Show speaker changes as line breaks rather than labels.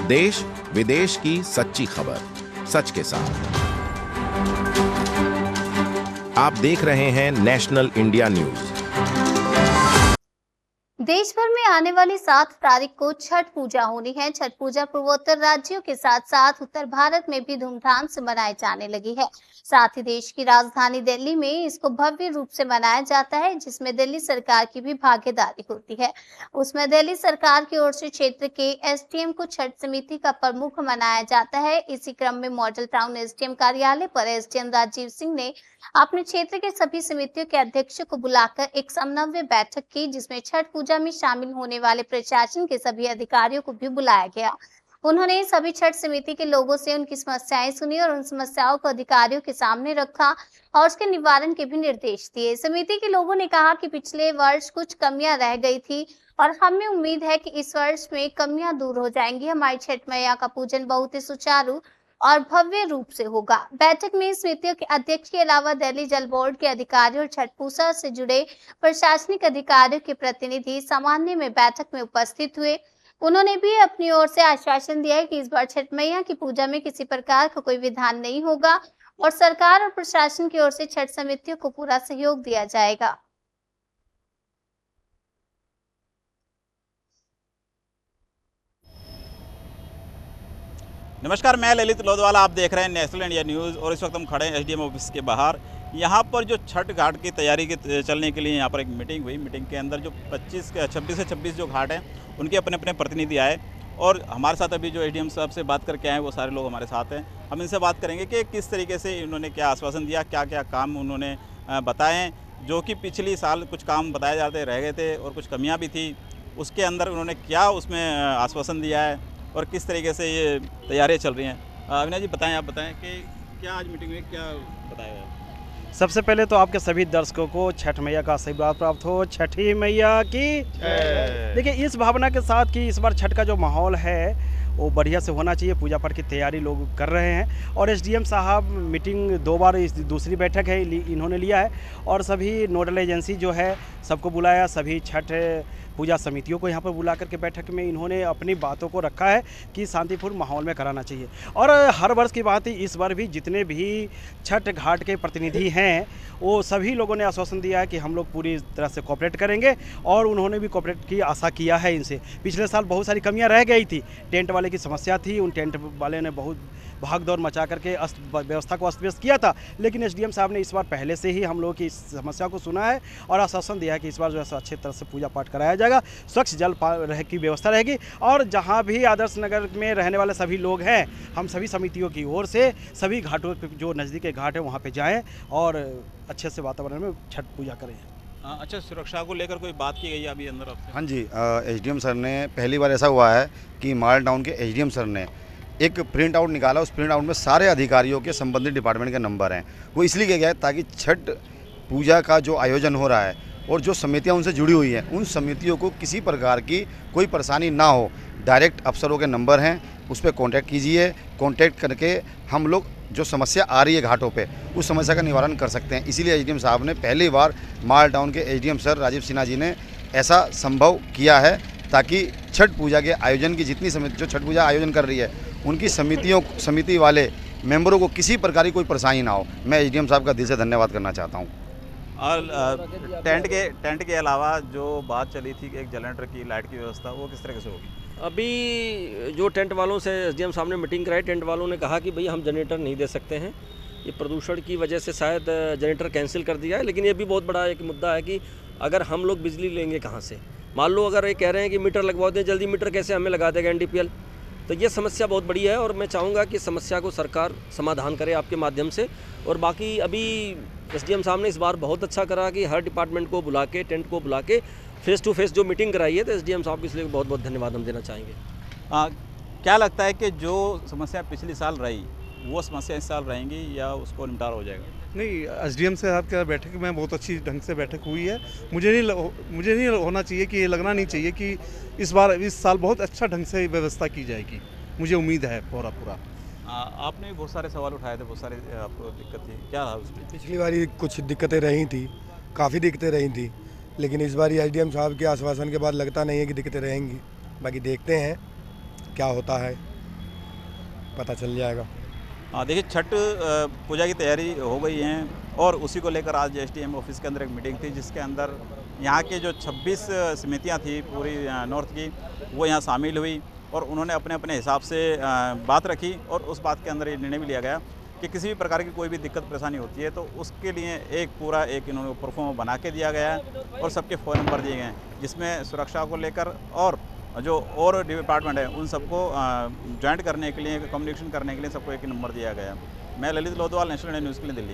देश विदेश की सच्ची खबर सच के साथ। आप देख रहे हैं नेशनल इंडिया न्यूज।
देश भर में आने वाली 7 तारीख को छठ पूजा होनी है। छठ पूजा पूर्वोत्तर राज्यों के साथ साथ उत्तर भारत में भी धूमधाम से मनाई जाने लगी है। साथ ही देश की राजधानी दिल्ली में इसको भव्य रूप से मनाया जाता है, जिसमें दिल्ली सरकार की भी भागीदारी होती है। उसमें दिल्ली सरकार की ओर से क्षेत्र के एसडीएम को छठ समिति का प्रमुख बनाया जाता है। इसी क्रम में मॉडल टाउन एसडीएम कार्यालय पर एसडीएम राजीव सिंह ने अपने क्षेत्र के सभी समितियों के अध्यक्षों को बुलाकर एक समन्वय बैठक की, जिसमें छठ पूजा में शामिल होने वाले प्रशासन के सभी अधिकारियों को भी बुलाया गया। उन्होंने सभी छठ समिति के लोगों से उनकी समस्याएं सुनी और उन समस्याओं को अधिकारियों के सामने रखा और उसके निवारण के भी निर्देश दिए। समिति के लोगों ने कहा कि पिछले वर्ष कुछ कमियां रह गई थी और हमें उम्मीद है कि इस वर्ष में कमियां दूर हो जाएंगी। हमारी छठ मैया का पूजन बहुत ही सुचारू और भव्य रूप से होगा। बैठक में समितियों के अध्यक्ष के अलावा दिल्ली जल बोर्ड के अधिकारी और छठ पूजा से जुड़े प्रशासनिक अधिकारियों के प्रतिनिधि सामान्य में बैठक में उपस्थित हुए। उन्होंने भी अपनी ओर से आश्वासन दिया है कि इस बार छठ मैया की पूजा में किसी प्रकार का कोई विधान नहीं होगा और सरकार और प्रशासन की ओर से छठ समितियों को पूरा सहयोग दिया जाएगा।
नमस्कार, मैं ललित लोधवाला, आप देख रहे हैं नेशनल इंडिया न्यूज़। और इस वक्त हम खड़े हैं एसडीएम ऑफिस के बाहर। यहाँ पर जो छठ घाट की तैयारी के चलने के लिए यहाँ पर एक मीटिंग हुई। मीटिंग के अंदर जो 26 से 26 जो घाट हैं उनके अपने अपने प्रतिनिधि आए और हमारे साथ अभी जो एसडीएम साहब से बात करके आए वो सारे लोग हमारे साथ हैं। हम इनसे बात करेंगे कि किस तरीके से इन्होंने क्या आश्वासन दिया, क्या क्या काम उन्होंने बताए, जो कि पिछली साल कुछ काम बताए जाते रह गए थे और कुछ कमियाँ भी थी, उसके अंदर उन्होंने क्या उसमें आश्वासन दिया है और किस तरीके से ये तैयारियां चल रही हैं। अविनाश जी बताएं, आप बताएं कि क्या आज मीटिंग में क्या बताया गया।
सबसे पहले तो आपके सभी दर्शकों को छठ मैया का आशीर्वाद प्राप्त हो। छठी मैया की देखिए, इस भावना के साथ कि इस बार छठ का जो माहौल है वो बढ़िया से होना चाहिए। पूजा पाठ की तैयारी लोग कर रहे हैं और एसडीएम साहब मीटिंग 2 बार, इस दूसरी बैठक है इन्होंने लिया है और सभी नोडल एजेंसी जो है सबको बुलाया। सभी छठ पूजा समितियों को यहाँ पर बुला करके बैठक में इन्होंने अपनी बातों को रखा है कि शांतिपूर्ण माहौल में कराना चाहिए। और हर वर्ष की बात ही इस बार भी जितने भी छठ घाट के प्रतिनिधि हैं वो सभी लोगों ने आश्वासन दिया है कि हम लोग पूरी तरह से कोऑपरेट करेंगे और उन्होंने भी कोऑपरेट की आशा किया है इनसे। पिछले साल बहुत सारी कमियां रह गई थी, टेंट वाले की समस्या थी, उन टेंट वाले ने बहुत भाग दौड़ मचा करके व्यवस्था को अस्त व्यस्त किया था, लेकिन एसडीएम साहब ने इस बार पहले से ही हम लोगों की इस समस्या को सुना है और आश्वासन दिया है कि इस बार जो है अच्छी तरह से पूजा पाठ कराया जाएगा, स्वच्छ जल की व्यवस्था रहेगी और जहाँ भी आदर्श नगर में रहने वाले सभी लोग हैं, हम सभी समितियों की ओर से सभी घाटों पर जो नज़दीक के घाट है वहाँ पर जाएँ और अच्छे से वातावरण में छठ पूजा करें।
अच्छा, सुरक्षा को लेकर कोई बात की गई है अभी अंदर आपसे?
हाँ जी, एसडीएम सर ने पहली बार ऐसा हुआ है कि मॉडल टाउन के एसडीएम सर ने एक प्रिंट आउट निकाला। उस प्रिंट आउट में सारे अधिकारियों के संबंधित डिपार्टमेंट के नंबर हैं। वो इसलिए किया गया है ताकि छठ पूजा का जो आयोजन हो रहा है और जो समितियां उनसे जुड़ी हुई हैं उन समितियों को किसी प्रकार की कोई परेशानी ना हो। डायरेक्ट अफसरों के नंबर हैं, उस पर कॉन्टैक्ट कीजिए। कॉन्टैक्ट करके हम लोग जो समस्या आ रही है घाटों पे उस समस्या का निवारण कर सकते हैं। इसीलिए एसडीएम साहब ने पहली बार मॉडल टाउन के एसडीएम सर राजीव सिन्हा जी ने ऐसा संभव किया है ताकि छठ पूजा के आयोजन की जितनी समिति जो छठ पूजा आयोजन कर रही है उनकी समिति वाले मेंबरों को किसी प्रकार की कोई परेशानी ना हो। मैं एसडीएम साहब का दिल से धन्यवाद करना चाहता हूँ।
और टेंट के अलावा जो बात चली थी कि एक जनरेटर की लाइट की व्यवस्था, वो किस तरह से होगी?
अभी जो टेंट वालों से एसडीएम साहब ने मीटिंग कराई, टेंट वालों ने कहा कि भई हम जनरेटर नहीं दे सकते हैं, ये प्रदूषण की वजह से शायद जनरेटर कैंसिल कर दिया है। लेकिन ये भी बहुत बड़ा एक मुद्दा है कि अगर हम लोग बिजली लेंगे कहाँ से? मान लो अगर ये कह रहे हैं कि मीटर लगवा दें जल्दी, मीटर कैसे हमें लगा देगा एनडीपीएल? तो ये समस्या बहुत बड़ी है और मैं चाहूँगा कि समस्या को सरकार समाधान करे आपके माध्यम से। और बाकी अभी एसडीएम साहब ने इस बार बहुत अच्छा करा कि हर डिपार्टमेंट को बुला के, टेंट को बुला के फेस टू फेस जो मीटिंग कराई है, तो एसडीएम साहब को इसलिए बहुत बहुत धन्यवाद हम देना चाहेंगे।
क्या लगता है कि जो समस्या पिछली साल रही वो समस्या इस साल रहेंगी या उसको निपटारा हो जाएगा?
नहीं, एसडीएम से साथ का बैठक में बहुत अच्छी ढंग से बैठक हुई है। मुझे नहीं होना चाहिए कि ये लगना नहीं चाहिए कि इस साल बहुत अच्छा ढंग से व्यवस्था की जाएगी। मुझे उम्मीद है पूरा।
आपने बहुत सारे सवाल उठाए थे, बहुत सारी आपको दिक्कत थी, क्या रहा उसमें?
पिछली बारी कुछ दिक्कतें रही थी, काफ़ी दिक्कतें रही थी, लेकिन इस बार एसडीएम साहब के आश्वासन के बाद लगता नहीं है कि दिक्कतें रहेंगी। बाकी देखते हैं क्या होता है। पता चल जाएगा।
देखिए छठ पूजा की तैयारी हो गई है और उसी को लेकर आज एसडीएम ऑफिस के अंदर एक मीटिंग थी, जिसके अंदर यहाँ के जो 26 समितियाँ थी पूरी नॉर्थ की, वो यहाँ शामिल हुई और उन्होंने अपने अपने हिसाब से बात रखी और उस बात के अंदर ये निर्णय भी लिया गया कि किसी भी प्रकार की कोई भी दिक्कत परेशानी होती है तो उसके लिए एक इन्होंने परफॉर्म बना के दिया गया है और सबके फ़ोन नंबर दिए गए हैं, जिसमें सुरक्षा को लेकर और जो और डिपार्टमेंट है उन सबको ज्वाइंट करने के लिए, कम्युनिकेशन करने के लिए सबको एक नंबर दिया गया है। मैं ललित लोधवाल, नेशनल न्यूज़ के लिए, दिल्ली।